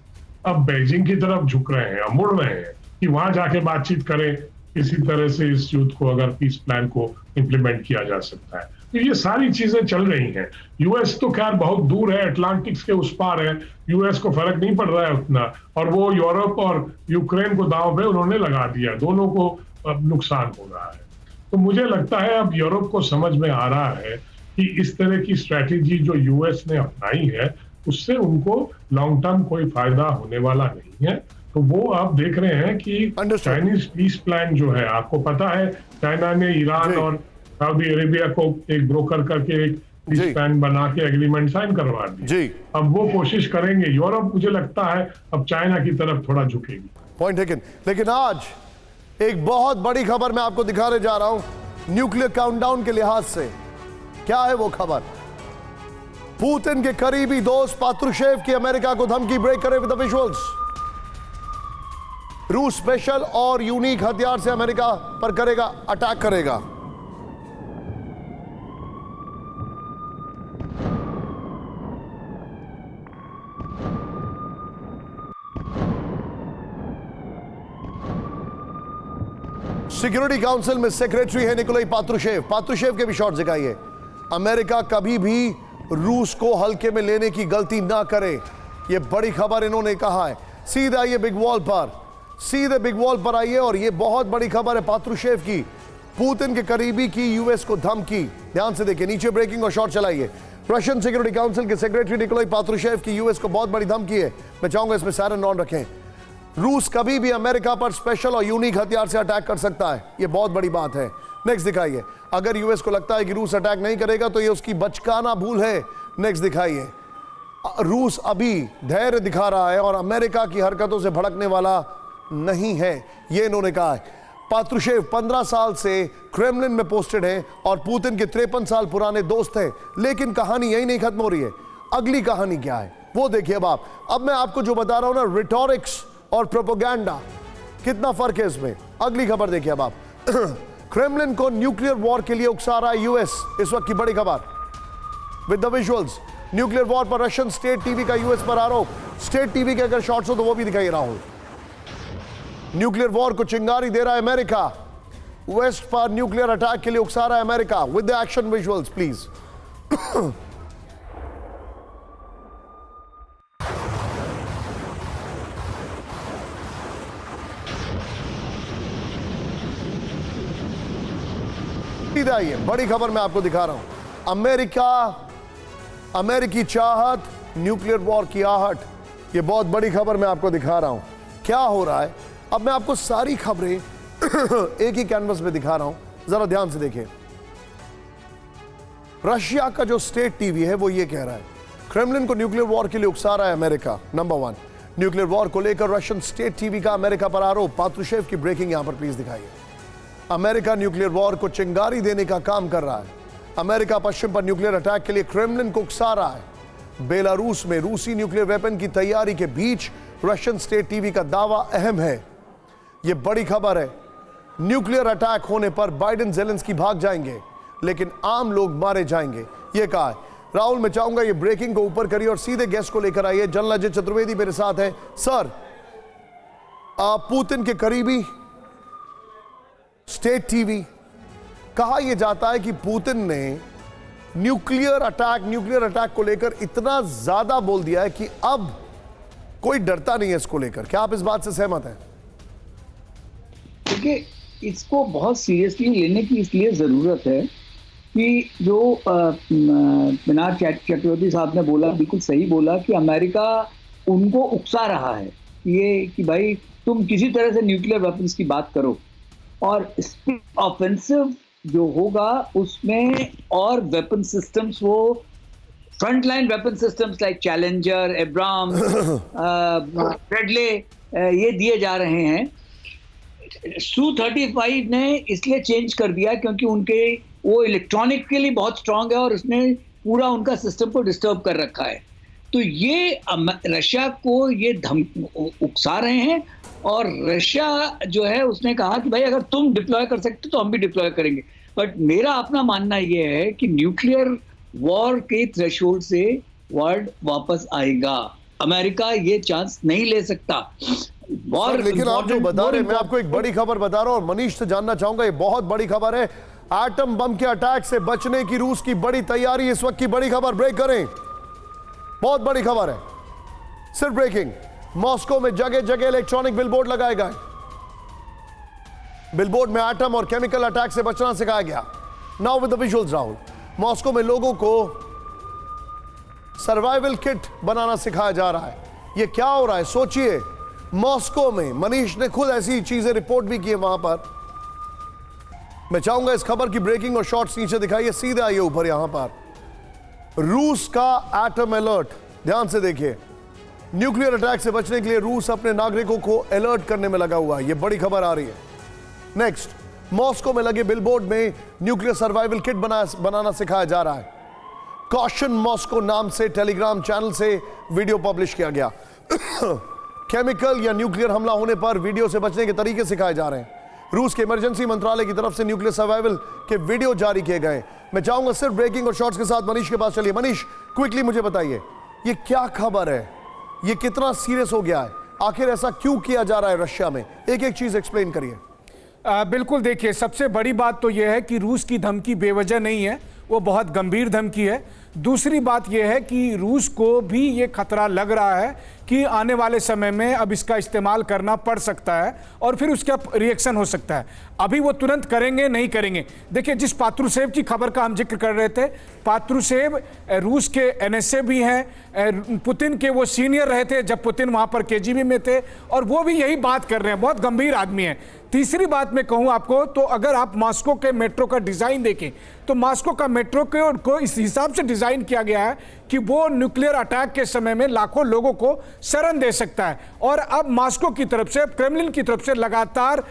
अब बेजिंग की तरफ झुक रहे हैं, अब मुड़ रहे हैं कि वहां जाके बातचीत करें किसी तरह से इस युद्ध को, अगर पीस प्लान को इम्प्लीमेंट किया जा सकता है। तो ये सारी चीजें चल रही हैं। यूएस तो खैर बहुत दूर है, अटलांटिक्स के उस पार है, यूएस को फर्क नहीं पड़ रहा है उतना, और वो यूरोप और यूक्रेन को दांव पे उन्होंने लगा दिया, दोनों को अब नुकसान हो रहा है। तो मुझे लगता है अब यूरोप को समझ में आ रहा है कि इस तरह की स्ट्रैटेजी जो यूएस ने अपनाई है उससे उनको लॉन्ग टर्म कोई फायदा होने वाला नहीं है। तो वो आप देख रहे हैं कि चाइनीज पीस प्लान जो है, आपको पता है चाइना ने ईरान और सऊदी अरेबिया को एक ब्रोकर करके एक पीस प्लान बना के एग्रीमेंट साइन करवा दी। अब वो कोशिश करेंगे। यूरोप मुझे लगता है अब चाइना की तरफ थोड़ा झुकेगी। Point taken. लेकिन आज एक बहुत बड़ी खबर मैं आपको दिखाने जा रहा हूं न्यूक्लियर काउंटडाउन के लिहाज से। क्या है वो खबर? पुतिन के करीबी दोस्त पात्रुशेव की अमेरिका को धमकी, ब्रेक करे विद द विजुअल्स। रूस स्पेशल और यूनिक हथियार से अमेरिका पर करेगा अटैक करेगा। सिक्योरिटी काउंसिल में सेक्रेटरी है निकोलाई पात्रुशेव। पात्रुशेव के भी शॉट दिखाइए। अमेरिका कभी भी रूस को हल्के में लेने की गलती ना करे, यह बड़ी खबर इन्होंने कहा है। सीधे आइए बिग वॉल पर, सीधे बिग वॉल पर आइए। और यह बहुत बड़ी खबर है पात्रुशेव की, पुतिन के करीबी की यूएस को धमकी। ध्यान से देखिए, नीचे ब्रेकिंग और शॉट चलाइए। रशियन सिक्योरिटी काउंसिल के सेक्रेटरी निकोलाई पात्रुशेव की यूएस को बहुत बड़ी धमकी है। मैं चाहूंगा इसमें सायरन ऑन रखें। रूस कभी भी अमेरिका पर स्पेशल और यूनिक हथियार से अटैक कर सकता है, यह बहुत बड़ी बात है। नेक्स्ट दिखाइए। अगर यूएस को लगता है कि रूस अटैक नहीं करेगा तो यह उसकी बचकाना भूल है। नेक्स्ट दिखाइए। रूस अभी धैर्य दिखा रहा है और अमेरिका की हरकतों से भड़कने वाला नहीं है, यह इन्होंने कहा है। पात्रुशेव 15 साल से क्रेमलिन में पोस्टेड हैं और पुतिन के 53 साल पुराने दोस्त हैं। लेकिन कहानी यही नहीं खत्म हो रही है। अगली कहानी क्या है वो देखिए अब मैं आपको जो बता रहा हूं ना, रिटोरिक्स और प्रोपेगेंडा, कितना फर्क है इसमें। अगली खबर देखिए अब आप। क्रेमलिन को न्यूक्लियर वॉर के लिए उकसा रहा है यूएस, इस वक्त की बड़ी खबर with the visuals. Nuclear war पर रशियन स्टेट टीवी का यूएस पर आरोप। स्टेट टीवी के अगर शॉट्स हो तो वो भी दिखाइए राहुल। न्यूक्लियर वॉर को चिंगारी दे रहा है अमेरिका, वेस्ट पर न्यूक्लियर अटैक के लिए उकसा रहा है America. With the action visuals please. आइए, बड़ी खबर मैं आपको दिखा रहा हूं। अमेरिकी चाहत, न्यूक्लियर वॉर की आहट, यह बहुत बड़ी खबर मैं आपको दिखा रहा हूं। क्या हो रहा है अब मैं आपको सारी खबरें एक ही कैनवस में दिखा रहा हूं, जरा ध्यान से देखिए। रशिया का जो स्टेट टीवी है वो ये कह रहा है क्रेमलिन को न्यूक्लियर वॉर के लिए उकसा रहा है अमेरिका। नंबर 1, न्यूक्लियर वॉर को लेकर रशियन स्टेट टीवी का अमेरिका पर आरोप। पात्रुशेव की ब्रेकिंग यहां पर प्लीज दिखाइए। अमेरिका न्यूक्लियर वॉर को चिंगारी देने का काम कर रहा है। अमेरिका पश्चिम पर न्यूक्लियर अटैक के लिए क्रेमलिन को उकसा रहा है। बेलारूस में रूसी न्यूक्लियर वेपन की तैयारी के बीच रशियन स्टेट टीवी का दावा अहम है। यह बड़ी खबर है। न्यूक्लियर अटैक होने पर बाइडेन ज़ेलेंस्की भाग जाएंगे लेकिन आम लोग मारे जाएंगे, यह कहा है। राहुल, मैं चाहूंगा ये ब्रेकिंग को ऊपर करिए और सीधे गेस्ट को लेकर आइए। जनरल अजय चतुर्वेदी मेरे साथ है। सर, पुतिन के करीबी स्टेट टीवी, कहा यह जाता है कि पुतिन ने न्यूक्लियर अटैक को लेकर इतना ज्यादा बोल दिया है कि अब कोई डरता नहीं है इसको लेकर। क्या आप इस बात से सहमत हैं? देखिए, इसको बहुत सीरियसली लेने की इसलिए जरूरत है कि जो पिनाक चक्रवर्ती साहब ने बोला, बिल्कुल सही बोला कि अमेरिका उनको उकसा रहा है ये कि भाई तुम किसी तरह से न्यूक्लियर वेपन्स की बात करो, और ऑफेंसिव जो होगा उसमें और वेपन सिस्टम्स, वो frontline weapon systems like challenger, Abrams, Bradley, ये दिए जा रहे हैं। Su-35 ने इसलिए चेंज कर दिया क्योंकि उनके वो इलेक्ट्रॉनिकली बहुत स्ट्रांग है और उसमें पूरा उनका सिस्टम को डिस्टर्ब कर रखा है। तो ये रशिया को ये उकसा रहे हैं, और रशिया जो है उसने कहा कि भाई अगर तुम डिप्लॉय कर सकते तो हम भी डिप्लॉय करेंगे। बट मेरा अपना मानना ये है कि न्यूक्लियर वॉर के थ्रेशोल्ड से वर्ल्ड वापस आएगा। अमेरिका ये चांस नहीं ले सकता। सर, लेकिन आप जो बता रहे हैं, मैं आपको एक बड़ी खबर बता रहा हूं और मनीष से जानना चाहूंगा, ये बहुत बड़ी खबर है। एटम बम के अटैक से बचने की रूस की बड़ी तैयारी, इस वक्त की बड़ी खबर, ब्रेक करें। बहुत बड़ी खबर है, सिर्फ ब्रेकिंग। मॉस्को में जगह जगह इलेक्ट्रॉनिक बिलबोर्ड लगाए गए। बिलबोर्ड में एटम और केमिकल अटैक से बचना सिखाया गया। Now with the visuals Rahul. Moscow में लोगों को सर्वाइवल किट बनाना सिखाया जा रहा है। यह क्या हो रहा है सोचिए। मॉस्को में मनीष ने खुद ऐसी चीजें रिपोर्ट भी की है वहां पर। मैं चाहूंगा इस खबर की ब्रेकिंग और शॉर्ट्स नीचे दिखाइए, सीधे आइए ऊपर। यहां पर रूस का एटम अलर्ट, ध्यान से देखिए। न्यूक्लियर अटैक से बचने के लिए रूस अपने नागरिकों को अलर्ट करने में लगा हुआ है। यह बड़ी खबर आ रही है। नेक्स्ट, मॉस्को में लगे बिलबोर्ड में न्यूक्लियर सर्वाइवल किट बनाना सिखाया जा रहा है। कॉशन मॉस्को नाम से टेलीग्राम चैनल से वीडियो पब्लिश किया गया। केमिकल या न्यूक्लियर हमला होने पर वीडियो से बचने के तरीके सिखाए जा रहे हैं। रूस के इमरजेंसी मंत्रालय की तरफ से न्यूक्लियर सर्वाइवल के वीडियो जारी किए गए। मैं चाहूंगा सिर्फ ब्रेकिंग और शॉर्ट्स के साथ मनीष के पास चलिए। मनीष, क्विकली मुझे बताइए, ये क्या खबर है, ये कितना सीरियस हो गया है, आखिर ऐसा क्यों किया जा रहा है रशिया में? एक एक चीज एक्सप्लेन करिए। बिल्कुल, देखिए, सबसे बड़ी बात तो यह है कि रूस की धमकी बेवजह नहीं है, वो बहुत गंभीर धमकी है। दूसरी बात यह है कि रूस को भी ये खतरा लग रहा है कि आने वाले समय में अब इसका इस्तेमाल करना पड़ सकता है और फिर उसका रिएक्शन हो सकता है। अभी वो तुरंत करेंगे नहीं करेंगे। देखिए, जिस पात्रुसेव की खबर का हम जिक्र कर रहे थे, पात्रुसेव रूस के एनएसए भी हैं, पुतिन के वो सीनियर रहे थे जब पुतिन वहाँ पर केजीबी में थे, और वो भी यही बात कर रहे हैं। बहुत गंभीर आदमी है। तीसरी बात मैं कहूँ आपको, तो अगर आप मॉस्को के मेट्रो का डिज़ाइन देखें तो मॉस्को का मेट्रो को इस हिसाब से डिज़ाइन किया गया है कि वो न्यूक्लियर अटैक के समय में लाखों लोगों को शरण दे सकता है। और अब मॉस्को की तरफ से, क्रेमलिन की तरफ से लगातार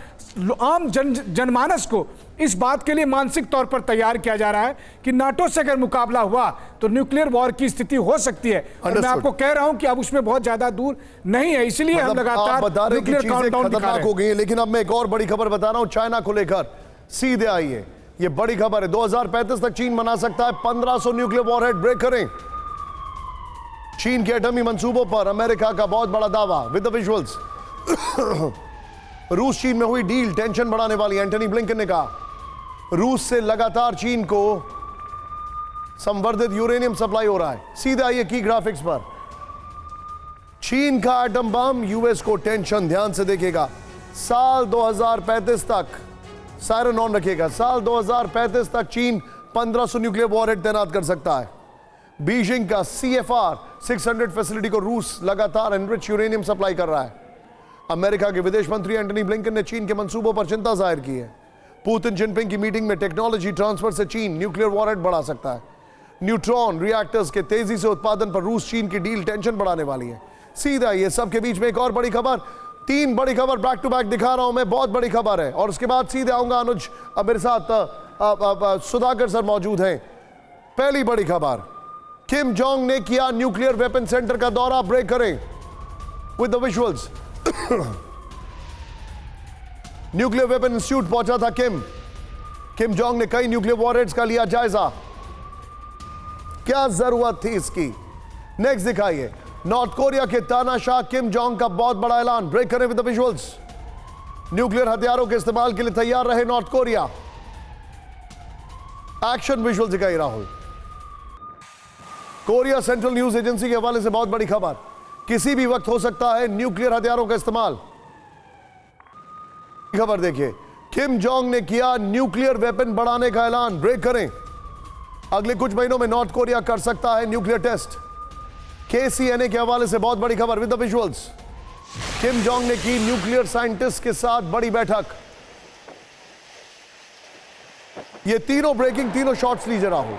आम जनमानस को इस बात के लिए मानसिक तौर पर तैयार किया जा रहा है कि नाटो से अगर मुकाबला हुआ तो न्यूक्लियर वॉर की स्थिति हो सकती है। और मैं आपको कह रहा हूं कि अब उसमें बहुत ज्यादा दूर नहीं है, इसलिए हम लगातार न्यूक्लियर काउंटडाउन दिखा रहे हैं। हो गई है। लेकिन अब मैं एक और बड़ी खबर बता रहा हूं चाइना को लेकर, सीधे आइए। ये बड़ी खबर है, 2035 तक चीन बना सकता है 1500 न्यूक्लियर वॉरहेड। ब्रेक करें। चीन के एटमी मंसूबों पर अमेरिका का बहुत बड़ा दावा, विद द विजुअल्स। रूस चीन में हुई डील टेंशन बढ़ाने वाली, एंटनी ब्लिंकन ने कहा। रूस से लगातार चीन को संवर्धित यूरेनियम सप्लाई हो रहा है। सीधे आइए की ग्राफिक्स पर। चीन का एटम बम यूएस को टेंशन, ध्यान से देखिएगा। साल 2035 तक, सायरन ऑन रखिएगा, साल 2035 तक चीन 1500 न्यूक्लियर वॉरहेड तैनात कर सकता है। बीजिंग का CFR 600 फैसिलिटी को रूस लगातार एनरिच यूरेनियम सप्लाई कर रहा है। अमेरिका के विदेश मंत्री एंटनी ब्लिंकन ने चीन के मंसूबों पर चिंता जाहिर की है। पुतिन जिनपिंग की मीटिंग में टेक्नोलॉजी ट्रांसफर से चीन न्यूक्लियर वॉरहेड बढ़ा सकता है। न्यूट्रॉन रिएक्टर्स के तेजी से उत्पादन पर रूस चीन की डील टेंशन बढ़ाने वाली है। सीधा ये सब के बीच में एक और बड़ी खबर, 3 बड़ी खबर बैक टू बैक दिखा रहा हूं मैं, बहुत बड़ी खबर है। और उसके बाद सीधे आऊंगा अनुज, अब मेरे साथ सुधाकर सर मौजूद हैं। पहली बड़ी खबर, किम जोंग ने किया न्यूक्लियर वेपन सेंटर का दौरा। ब्रेक करें with the visuals. Nuclear weapon institute पहुंचा था किम जोंग ने कई न्यूक्लियर वॉरहेड्स का लिया जायजा। क्या जरूरत थी इसकी? नेक्स्ट दिखाइए, नॉर्थ कोरिया के तानाशाह किम जोंग का बहुत बड़ा ऐलान। ब्रेक करें विद द विजुअल्स। न्यूक्लियर हथियारों के इस्तेमाल के लिए तैयार रहे नॉर्थ कोरिया। एक्शन विजुअल दिखाई Rahul. Korea central news agency के हवाले से बहुत बड़ी खबर, किसी भी वक्त हो सकता है न्यूक्लियर हथियारों का इस्तेमाल। खबर देखिए, किम जोंग ने किया न्यूक्लियर वेपन बढ़ाने का ऐलान। ब्रेक करें, अगले कुछ महीनों में नॉर्थ कोरिया कर सकता है न्यूक्लियर टेस्ट। KCNA के हवाले से बहुत बड़ी खबर with the visuals. Kim Jong ने की न्यूक्लियर साइंटिस्ट के साथ बड़ी बैठक। ये तीनों ब्रेकिंग, तीनों शॉट्स लीजिए राहुल,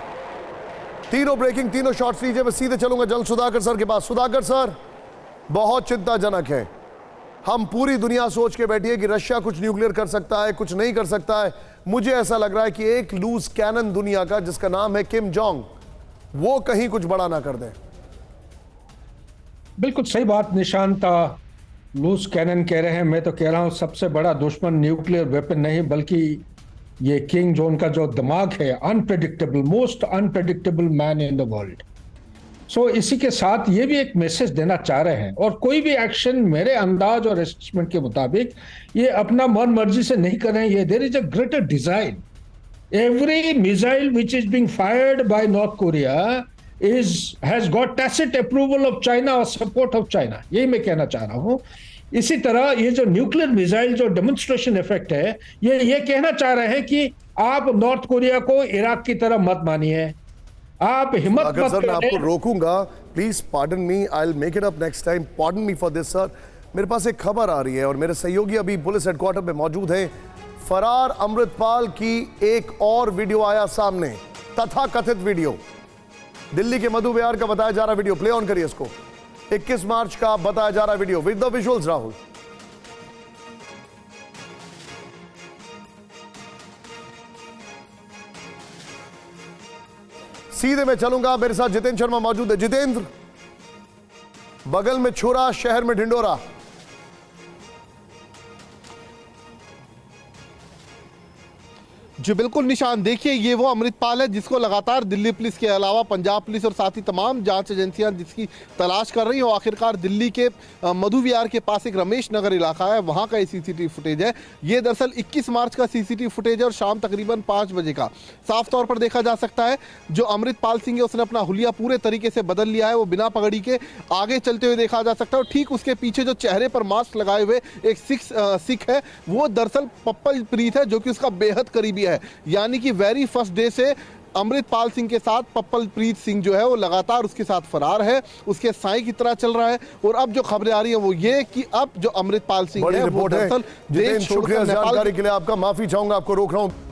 तीनों ब्रेकिंग, तीनों शॉट्स लीजिए। मैं सीधे चलूंगा जल्द सुधाकर सर के पास। सुधाकर सर, बहुत चिंताजनक है। हम पूरी दुनिया सोच के बैठी है कि रशिया कुछ न्यूक्लियर कर सकता है, कुछ नहीं कर सकता है। मुझे ऐसा लग रहा है कि एक लूज कैनन दुनिया का, जिसका नाम है किम जोंग, वो कहीं कुछ बड़ा ना कर दें। बिल्कुल सही बात निशांत लूस कैनन कह रहे हैं। मैं तो कह रहा हूं सबसे बड़ा दुश्मन न्यूक्लियर वेपन नहीं बल्कि ये किंग जोन का जो दिमाग है, unpredictable, most unpredictable man in the world. So इसी के साथ ये भी एक मैसेज देना चाह रहे हैं, और कोई भी एक्शन मेरे अंदाज और एसेसमेंट के मुताबिक ये अपना मन मर्जी से नहीं कर रहे हैं। ये there is a greater design. Every missile which is being fired by North Korea has got tacit approval of China और support of China। यही मैं कहना चाह रहा हूं। इसी तरह ये जो न्यूक्लियर मिसाइल जो डेमोन्स्ट्रेशन इफेक्ट है, ये कहना चाह रहे हैं कि आप नॉर्थ कोरिया को इराक की तरह मत मानिए, आप हिम्मत मत सर मैं आपको करें। रोकूंगा, please pardon me, I will make it up next time, pardon me for this sir. मेरे पास एक खबर आ रही है और मेरे सहयोगी अभी पुलिस हेडक्वार्टर में मौजूद हैं। फरार अमृतपाल की एक और वीडियो आया सामने, तथाकथित वीडियो, दिल्ली के मधु विहार का बताया जा रहा वीडियो। प्ले ऑन करिए इसको। 21 मार्च का बताया जा रहा video with the visuals Rahul. सीधे मैं चलूंगा, मेरे साथ जितेंद्र शर्मा मौजूद है। जितेंद्र, बगल में छुरा, शहर में ढिंडोरा। जी बिल्कुल निशान, देखिए ये वो अमृतपाल है जिसको लगातार दिल्ली पुलिस के अलावा पंजाब पुलिस और साथ ही तमाम जांच एजेंसियां जिसकी तलाश कर रही हैं। और आखिरकार दिल्ली के मधु विहार के पास एक रमेश नगर इलाका है, वहां का ये सीसीटीवी फुटेज है। ये दरअसल 21 मार्च का सीसीटीवी फुटेज है और शाम तकरीबन 5 बजे का। साफ तौर पर देखा जा सकता है जो अमृतपाल सिंह है उसने अपना हुलिया पूरे तरीके से बदल लिया है। वो बिना पगड़ी के आगे चलते हुए देखा जा सकता है और ठीक उसके पीछे जो चेहरे पर मास्क लगाए हुए एक सिख है, वो दरअसल पप्पल प्रीत है जो कि उसका बेहद करीबी है। यानी कि वेरी फर्स्ट डे से अमृतपाल सिंह के साथ पप्पल प्रीत सिंह जो है वो लगातार उसके साथ फरार है, उसके साई की तरह चल रहा है। और अब जो खबरें आ रही है वो ये कि अब जो अमृतपाल सिंह है वो दरअसल देश छोड़कर जानकारी के लिए आपका माफी चाहूंगा, आपको रोक रहा हूं।